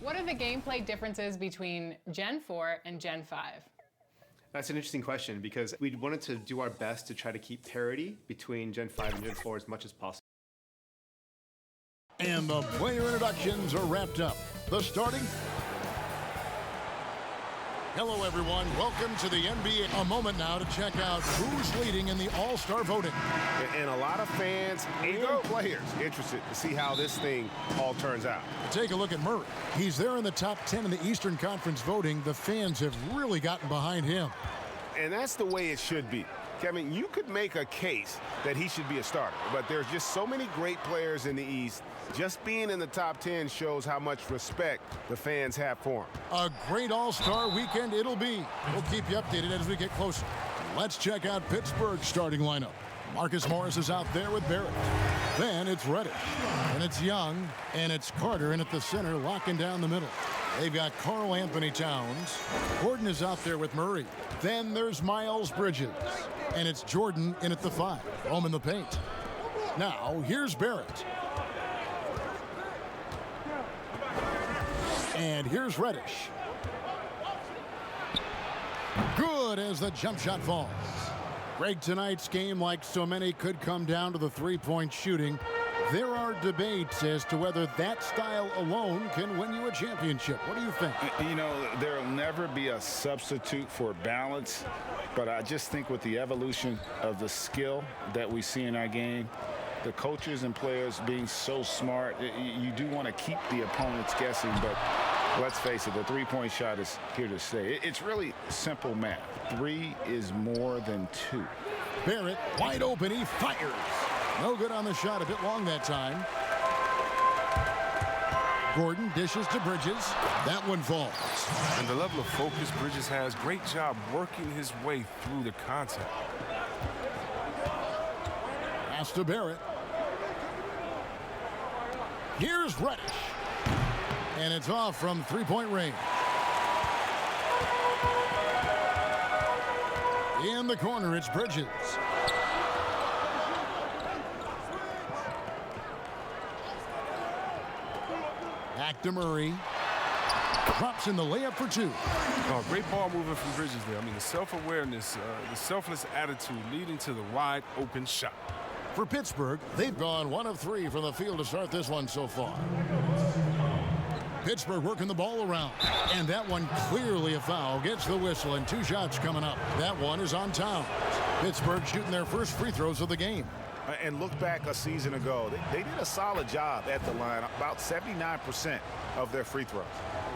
What are the gameplay differences between Gen 4 and Gen 5? That's an interesting question because we wanted to do our best to try to keep parity between Gen 5 and Gen 4 as much as possible. And the player introductions are wrapped up. The starting. Hello, everyone. Welcome to the NBA. A moment now to check out who's leading in the All-Star voting. And a lot of fans and players interested to see how this thing all turns out. Take a look at Murray. He's there in the top 10 in the Eastern Conference voting. The fans have really gotten behind him. And that's the way it should be. Kevin, you could make a case that he should be a starter, but there's just so many great players in the East. Just being in the top 10 shows how much respect the fans have for him. A great All-Star weekend it'll be. We'll keep you updated as we get closer. Let's check out Pittsburgh's starting lineup. Marcus Morris is out there with Barrett. Then it's Reddish, and it's Young, and it's Carter in at the center, locking down the middle. They've got Karl Anthony Towns. Gordon is out there with Murray. Then there's Miles Bridges, and it's Jordan in at the 5, home in the paint. Now, here's Barrett. And here's Reddish. Good as the jump shot falls. Greg, tonight's game, like so many, could come down to the three-point shooting. There are debates as to whether that style alone can win you a championship. What do you think? You know, there will never be a substitute for balance, but I just think with the evolution of the skill that we see in our game, the coaches and players being so smart, you do want to keep the opponents guessing, but let's face it, the three-point shot is here to stay. It's really simple math. 3 is more than 2. Barrett, wide open, he fires. No good on the shot, a bit long that time. Gordon dishes to Bridges. That one falls. And the level of focus Bridges has, great job working his way through the contact. Pass to Barrett. Here's Reddish. And it's off from three-point range. In the corner, it's Bridges. Back to Murray. Drops in the layup for 2. Oh, great ball movement from Bridges there. I mean, the self-awareness, the selfless attitude leading to the wide open shot. For Pittsburgh, they've gone 1 of 3 from the field to start this one so far. Pittsburgh working the ball around. And that one clearly a foul. Gets the whistle and 2 shots coming up. That one is on Towns. Pittsburgh shooting their first free throws of the game. And look back a season ago. They did a solid job at the line. About 79% of their free throws.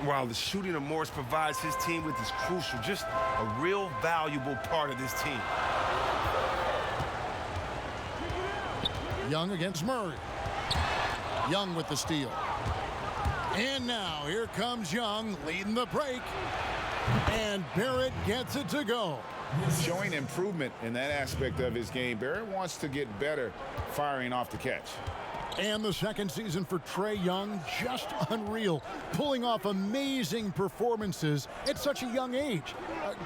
While the shooting of Morris provides his team with is crucial, just a real valuable part of this team. Young against Murray. Young with the steal. And now here comes Young leading the break. And Barrett gets it to go. Showing improvement in that aspect of his game. Barrett wants to get better firing off the catch. And the second season for Trae Young, just unreal. Pulling off amazing performances at such a young age.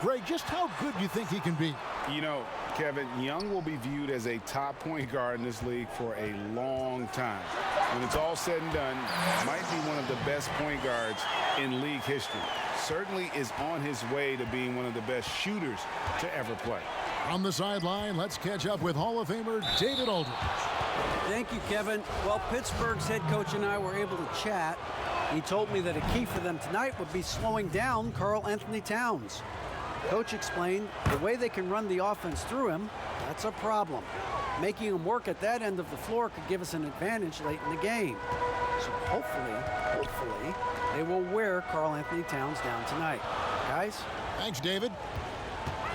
Greg, just how good do you think he can be? You know, Kevin, Young will be viewed as a top point guard in this league for a long time. When it's all said and done, might be one of the best point guards in league history. Certainly is on his way to being one of the best shooters to ever play. On the sideline, let's catch up with Hall of Famer David Aldridge. Thank you, Kevin. Well, Pittsburgh's head coach and I were able to chat. He told me that a key for them tonight would be slowing down Karl Anthony Towns. Coach explained the way they can run the offense through him, that's a problem. Making him work at that end of the floor could give us an advantage late in the game. So hopefully, they will wear Karl Anthony Towns down tonight. Guys? Thanks, David.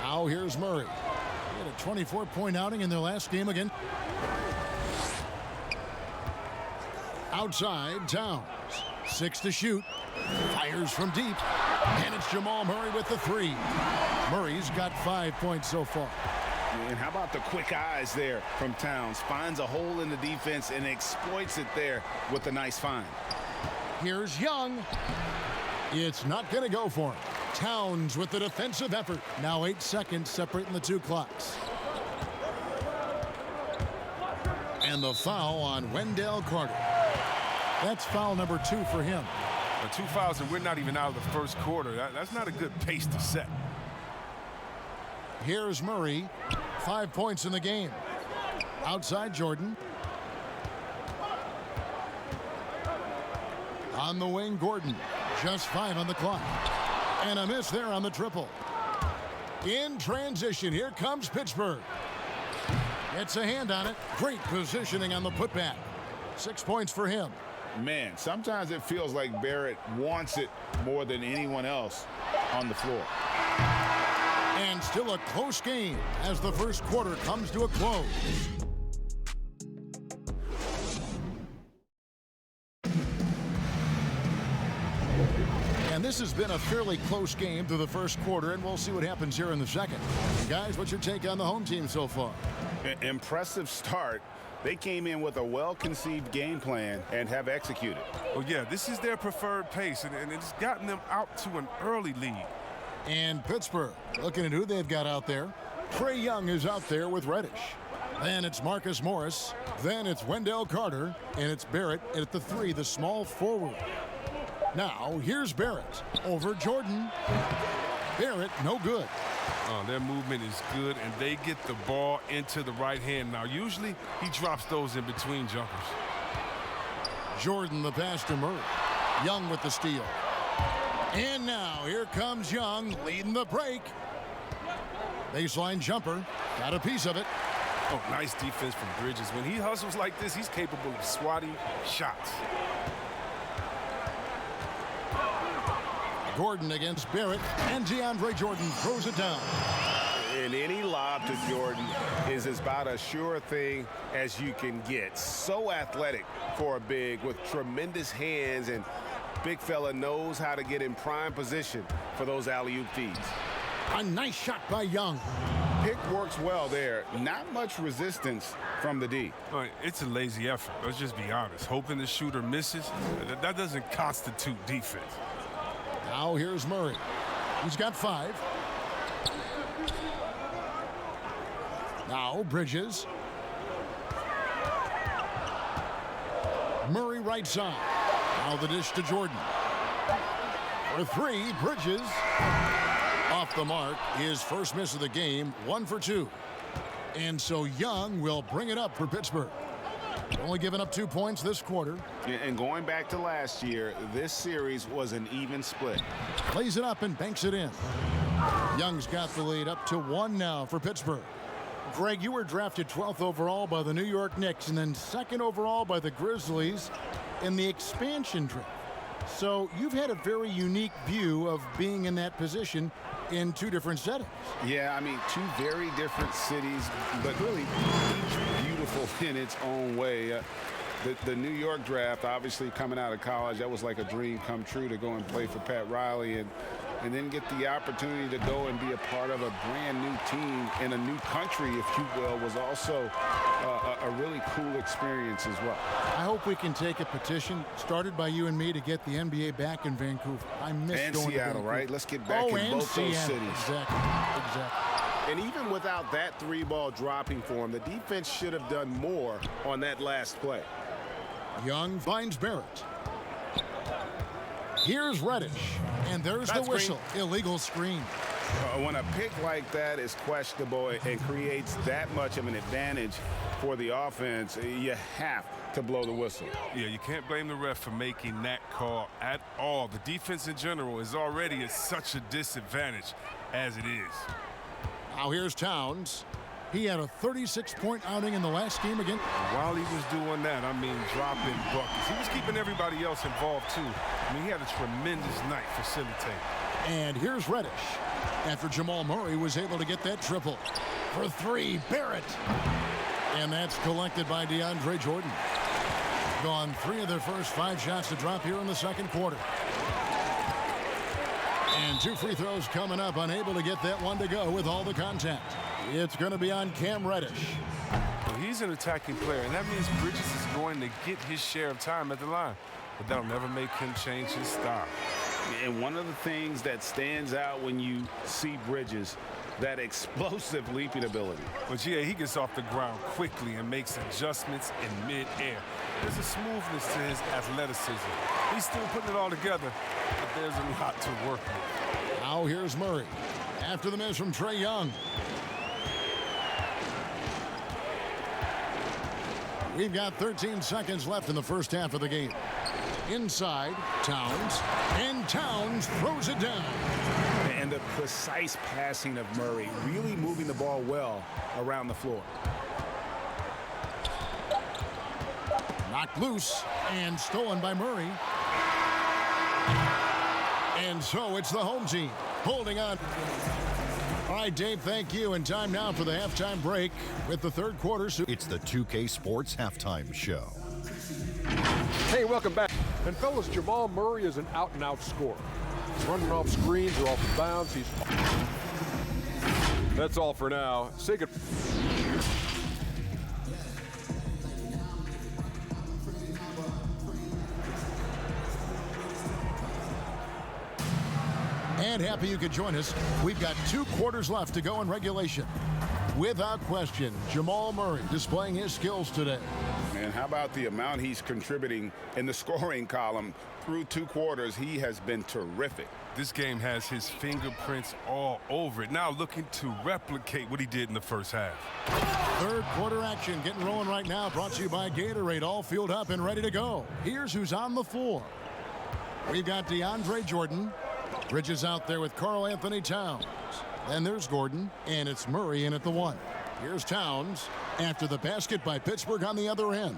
Now here's Murray. He had a 24-point outing in their last game again. Outside, Towns. 6 to shoot. Fires from deep. And it's Jamal Murray with the 3. Murray's got 5 points so far. And how about the quick eyes there from Towns? Finds a hole in the defense and exploits it there with a nice find. Here's Young. It's not going to go for him. Towns with the defensive effort. Now 8 seconds separating the 2 clocks. And the foul on Wendell Carter. That's foul number 2 for him. 2 fouls and we're not even out of the first quarter. That's not a good pace to set. Here's Murray. 5 points in the game. Outside Jordan. On the wing, Gordon. Just 5 on the clock. And a miss there on the triple. In transition, here comes Pittsburgh. Gets a hand on it. Great positioning on the putback. 6 points for him. Man, sometimes it feels like Barrett wants it more than anyone else on the floor. And still a close game as the first quarter comes to a close. And this has been a fairly close game through the first quarter, and we'll see what happens here in the second. Guys, what's your take on the home team so far? Impressive start. They came in with a well-conceived game plan and have executed. Well, yeah, this is their preferred pace, and it's gotten them out to an early lead. And Pittsburgh, looking at who they've got out there. Trae Young is out there with Reddish. Then it's Marcus Morris. Then it's Wendell Carter. And it's Barrett at the 3, the small forward. Now, here's Barrett over Jordan. Barrett, no good. Their movement is good, and they get the ball into the right hand. Now, usually he drops those in between jumpers. Jordan, the pass to Murray. Young with the steal. And now, here comes Young, leading the break. Baseline jumper. Got a piece of it. Oh, nice defense from Bridges. When he hustles like this, he's capable of swatting shots. Gordon against Barrett, and DeAndre Jordan throws it down. And any lob to Jordan is about as sure thing as you can get. So athletic for a big with tremendous hands, and big fella knows how to get in prime position for those alley-oop feeds. A nice shot by Young. Pick works well there. Not much resistance from the D. All right, it's a lazy effort. Let's just be honest. Hoping the shooter misses, that doesn't constitute defense. Now here's Murray. He's got 5. Now Bridges. Murray right side. Now the dish to Jordan. For 3, Bridges. Off the mark. His first miss of the game. 1 for 2. And so Young will bring it up for Pittsburgh. Only giving up 2 points this quarter. And going back to last year, this series was an even split. Plays it up and banks it in. Young's got the lead up to 1 now for Pittsburgh. Greg, you were drafted 12th overall by the New York Knicks and then 2nd overall by the Grizzlies in the expansion draft. So you've had a very unique view of being in that position in 2 different settings. Yeah, I mean, 2 very different cities, but really each beautiful in its own way. The New York draft, obviously coming out of college, that was like a dream come true to go and play for Pat Riley and then get the opportunity to go and be a part of a brand new team in a new country, if you will, was also a really cool experience as well. I hope we can take a petition started by you and me to get the NBA back in Vancouver. I miss and going Seattle, to Vancouver. right? Let's get back in both those cities. Exactly. And even without that 3-ball dropping for him, the defense should have done more on that last play. Young finds Barrett. Here's Reddish. And there's the whistle. Illegal screen. When a pick like that is questionable and creates that much of an advantage for the offense, you have to blow the whistle. Yeah, you can't blame the ref for making that call at all. The defense in general is already at such a disadvantage as it is. Now here's Towns. He had a 36-point outing in the last game again. While he was doing that, I mean, dropping buckets. He was keeping everybody else involved, too. I mean, he had a tremendous night facilitating. And here's Reddish. After Jamal Murray was able to get that triple. For 3, Barrett. And that's collected by DeAndre Jordan. Gone 3 of their first 5 shots to drop here in the second quarter. And 2 free throws coming up, unable to get that one to go with all the contact. It's going to be on Cam Reddish. Well, he's an attacking player, and that means Bridges is going to get his share of time at the line. But that'll never make him change his style. And one of the things that stands out when you see Bridges that explosive leaping ability. But yeah, he gets off the ground quickly and makes adjustments in mid-air. There's a smoothness to his athleticism. He's still putting it all together, but there's a lot to work with. Now here's Murray. After the miss from Trae Young. We've got 13 seconds left in the first half of the game. Inside, Towns, and Towns throws it down. And the precise passing of Murray, really moving the ball well around the floor. Knocked loose and stolen by Murray. And so it's the home team holding on. All right, Dave, thank you. And time now for the halftime break with the third quarter. It's the 2K Sports Halftime Show. Hey, welcome back. And fellas, Jamal Murray is an out-and-out scorer. He's running off screens or off the bounce. That's all for now. Say good. And happy you could join us. We've got 2 quarters left to go in regulation. Without question, Jamal Murray displaying his skills today. And how about the amount he's contributing in the scoring column through 2 quarters? He has been terrific. This game has his fingerprints all over it. Now looking to replicate what he did in the first half. Third quarter action getting rolling right now. Brought to you by Gatorade. All fueled up and ready to go. Here's who's on the floor. We've got DeAndre Jordan. Bridges out there with Karl Anthony Towns. Then there's Gordon, and it's Murray in at the 1. Here's Towns after the basket by Pittsburgh on the other end.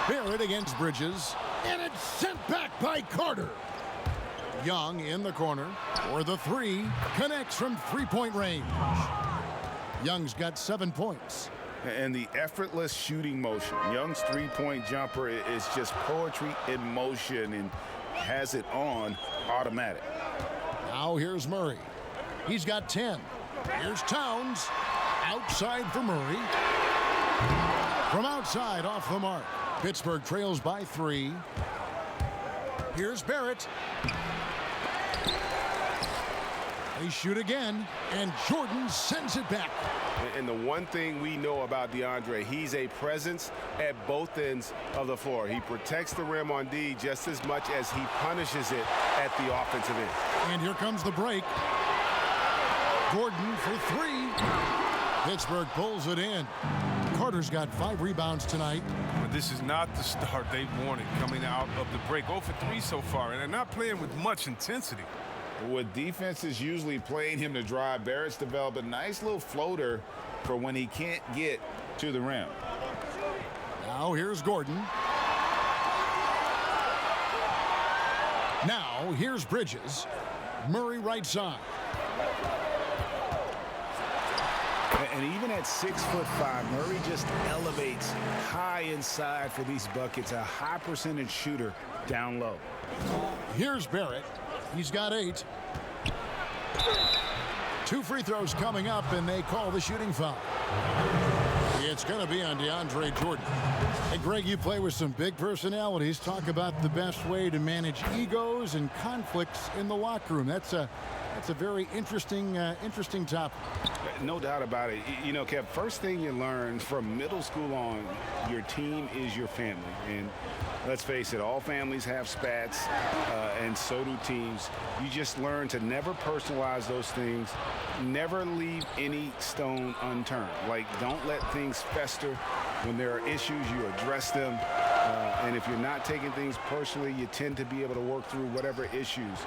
Barrett against Bridges, and it's sent back by Carter. Young in the corner for the 3, connects from three-point range. Young's got 7 points. And the effortless shooting motion. Young's three-point jumper is just poetry in motion and has it on automatic. Now here's Murray. He's got 10. Here's Towns. Outside for Murray. From outside off the mark. Pittsburgh trails by 3. Here's Barrett. They shoot again, and Jordan sends it back. And the one thing we know about DeAndre, he's a presence at both ends of the floor. He protects the rim on D just as much as he punishes it at the offensive end. And here comes the break. Gordon for 3. Pittsburgh pulls it in. Carter's got 5 rebounds tonight. But this is not the start they wanted coming out of the break. 0 for 3 so far, and they're not playing with much intensity. With defenses usually playing him to drive, Barrett's developed a nice little floater for when he can't get to the rim. Now here's Gordon. Now here's Bridges. Murray right side. And even at 6'5", Murray just elevates high inside for these buckets. A high percentage shooter down low. Here's Barrett. He's got 8. 2 free throws coming up, and they call the shooting foul. It's going to be on DeAndre Jordan. Hey, Greg, you play with some big personalities. Talk about the best way to manage egos and conflicts in the locker room. That's a very interesting topic. No doubt about it. You know, Kev, first thing you learn from middle school on, your team is your family. And let's face it, all families have spats, and so do teams. You just learn to never personalize those things, never leave any stone unturned. Like, don't let things fester. When there are issues, you address them. And if you're not taking things personally, you tend to be able to work through whatever issues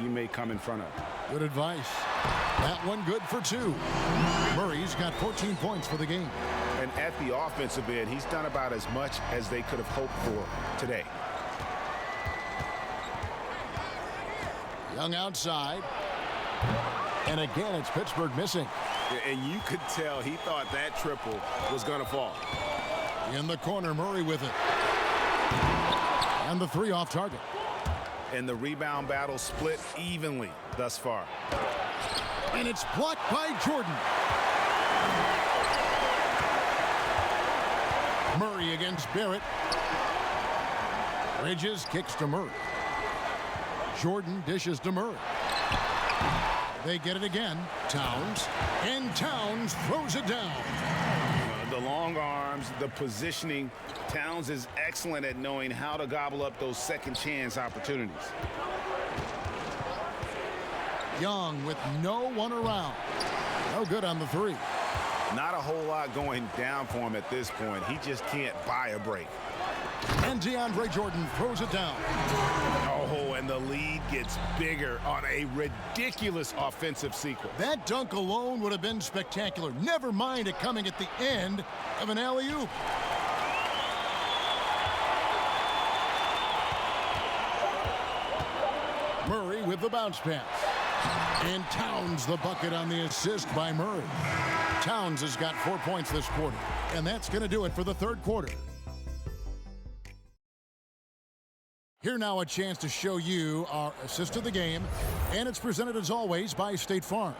you may come in front of. Good advice. That one good for 2. Murray's got 14 points for the game. And at the offensive end, he's done about as much as they could have hoped for today. Young outside. And again, it's Pittsburgh missing. And you could tell he thought that triple was going to fall. In the corner, Murray with it. And the 3 off target. And the rebound battle split evenly thus far. And it's blocked by Jordan. Murray against Barrett. Bridges kicks to Murray. Jordan dishes to Murray. They get it again. Towns. And Towns throws it down. The long arms, the positioning. Towns is excellent at knowing how to gobble up those second chance opportunities. Young with no one around. No good on the three. Not a whole lot going down for him at this point. He just can't buy a break. And DeAndre Jordan throws it down. Oh, and the lead gets bigger on a ridiculous offensive sequence. That dunk alone would have been spectacular. Never mind it coming at the end of an alley-oop. Murray with the bounce pass. And Towns the bucket on the assist by Murray. Towns has got 4 points this quarter. And that's going to do it for the third quarter. Here now a chance to show you our assist of the game. And it's presented as always by State Farm.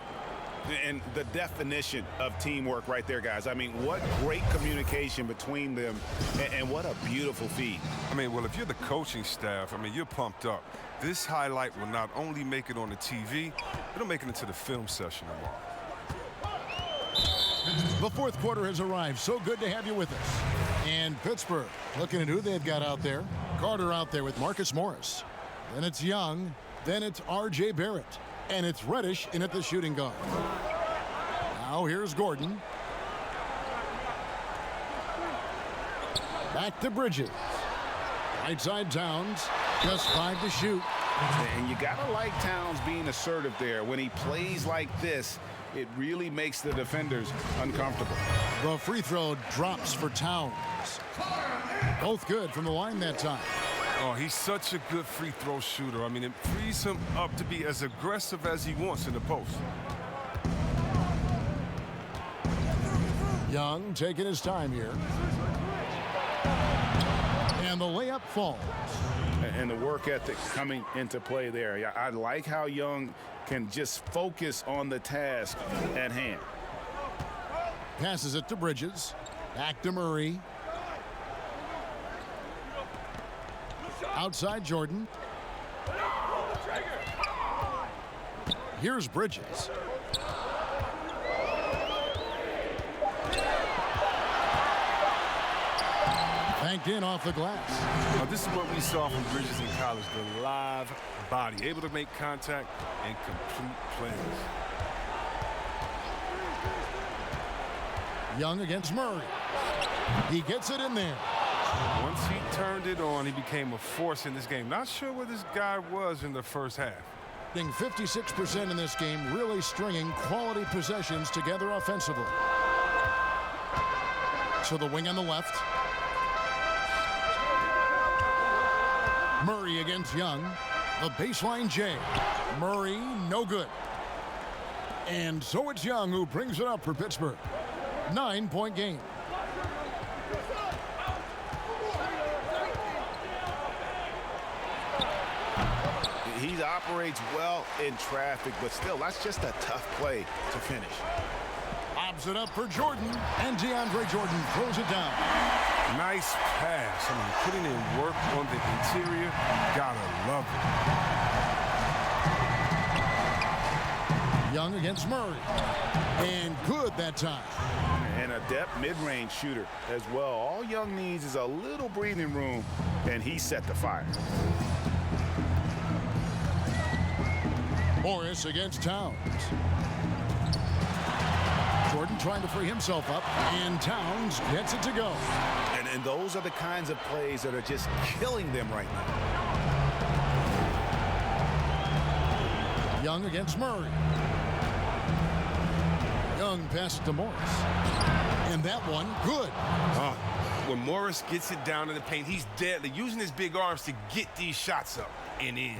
And the definition of teamwork right there, guys. I mean, what great communication between them, and what a beautiful feed. I mean, well, if you're the coaching staff, I mean, you're pumped up. This highlight will not only make it on the TV, it'll make it into the film session tomorrow. The fourth quarter has arrived. So good to have you with us. And Pittsburgh looking at who they've got out there. Carter out there with Marcus Morris. Then it's Young. Then it's R.J. Barrett. And it's Reddish in at the shooting guard. Now here's Gordon. Back to Bridges. Right side Towns. Just 5 to shoot. And you got to like Towns being assertive there. When he plays like this, it really makes the defenders uncomfortable. The free throw drops for Towns. Both good from the line that time. Oh, he's such a good free throw shooter. I mean, it frees him up to be as aggressive as he wants in the post. Young taking his time here. And the layup falls. And the work ethic coming into play there. Yeah, I like how Young can just focus on the task at hand. Passes it to Bridges. Back to Murray. Outside Jordan. Here's Bridges. Banked in off the glass. Now, this is what we saw from Bridges in college, the live body, able to make contact and complete plays. Young against Murray. He gets it in there. Once he turned it on, he became a force in this game. Not sure where this guy was in the first half. 56% in this game, really stringing quality possessions together offensively. So the wing on the left. Murray against Young. The baseline J. Murray, no good. And so it's Young who brings it up for Pittsburgh. 9-point game. He operates well in traffic, but still, that's just a tough play to finish. Lobs it up for Jordan, and DeAndre Jordan throws it down. Nice pass. I mean, putting in work on the interior. Gotta love it. Young against Murray. And good that time. And a depth mid-range shooter as well. All Young needs is a little breathing room, and he set the fire. Morris against Towns. Jordan trying to free himself up, and Towns gets it to go. And those are the kinds of plays that are just killing them right now. Young against Murray. Young passes to Morris. And that one, good. When Morris gets it down in the paint, he's deadly, using his big arms to get these shots up and in.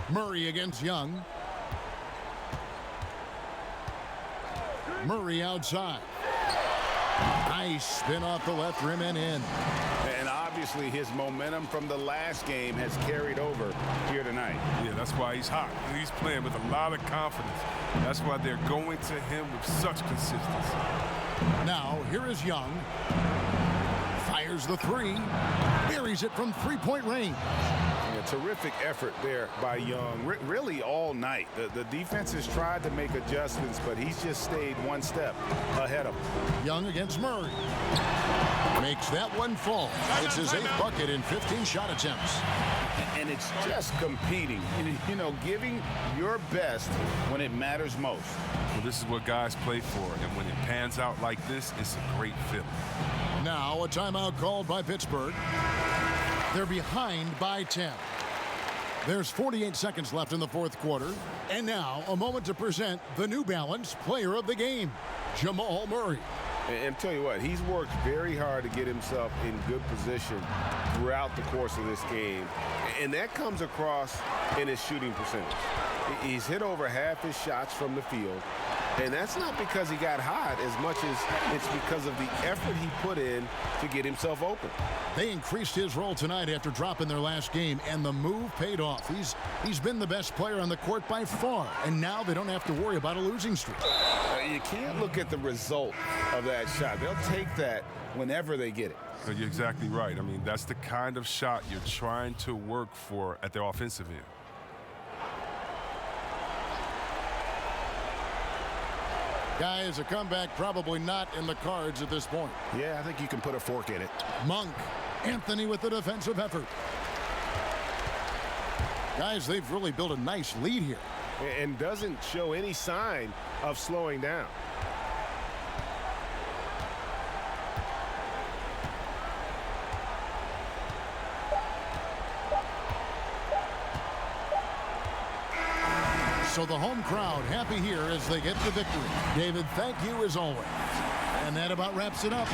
Murray against Young. Murray outside. Nice spin off the left rim and in. And obviously his momentum from the last game has carried over here tonight. Yeah, that's why he's hot. He's playing with a lot of confidence. That's why they're going to him with such consistency. Now, here is Young. Fires the three. Buries it from three-point range. Yeah, Yeah, terrific effort there by Young, really all night. The defense has tried to make adjustments, but he's just stayed one step ahead of him. Young against Murray. Makes that one fall. It's his 8th bucket in 15 shot attempts. And it's just competing, you know, giving your best when it matters most. Well, this is what guys play for, and when it pans out like this, it's a great feeling. Now a timeout called by Pittsburgh. They're behind by 10. There's 48 seconds left in the 4th quarter. And now a moment to present the New Balance Player of the Game, Jamal Murray. And tell you what, he's worked very hard to get himself in good position throughout the course of this game. And that comes across in his shooting percentage. He's hit over half his shots from the field. And that's not because he got hot as much as it's because of the effort he put in to get himself open. They increased his role tonight after dropping their last game, and the move paid off. He's been the best player on the court by far, and now they don't have to worry about a losing streak. You can't look at the result of that shot. They'll take that whenever they get it. You're exactly right. I mean, that's the kind of shot you're trying to work for at the offensive end. Guys, a comeback probably not in the cards at this point. Yeah, I think you can put a fork in it. Monk, Anthony with the defensive effort. Guys, they've really built a nice lead here. And doesn't show any sign of slowing down. So the home crowd happy here as they get the victory. David, thank you as always. And that about wraps it up.